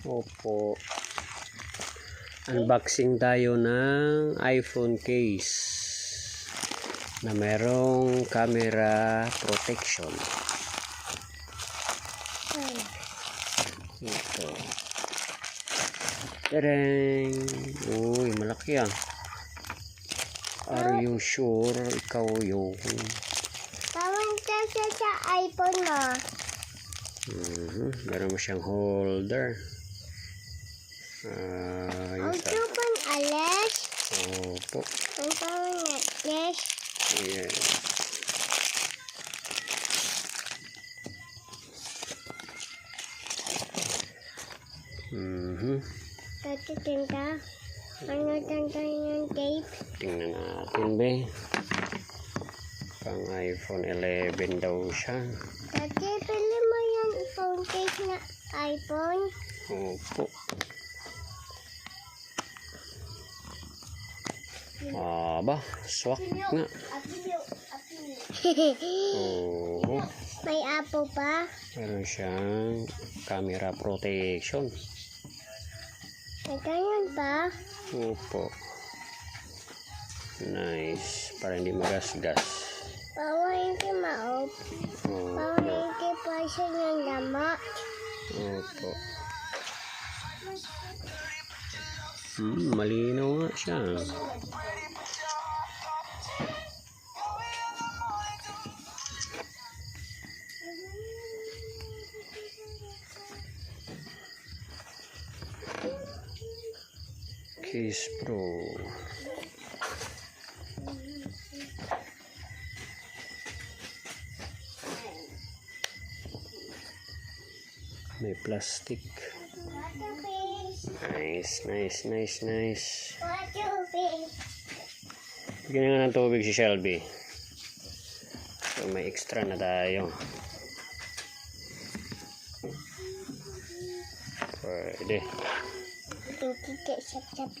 Opo. Unboxing tayo ng iPhone case na merong camera protection. Ito. Tereng! Uy, malaki ah. Are you sure ikaw yung... Tawag kasi sa iPhone mo. Meron mo siyang holder. Ito pang alas. Opo. Ang tawag na alas. Yes. Dati tinta. Ano tinta yung tape? Tingnan natin, be. Pang iPhone 11 daw siya. Dati pili mo yung phone case na iPhone. Opo. Aba, swak nga. Oo. May Apple pa. Meron siyang camera protection. May ganyan pa. Opo. Nice. Para hindi magasgas. Bawal hindi maop. Bawal hindi pa siya ng lama. Opo. Malinaw nga siya. Case Pro. May plastic. Nice, nice, nice, nice. Bigyan nga ng tubig si Shelby. So may extra na tayo. Pwede. Hindi, sap-sap.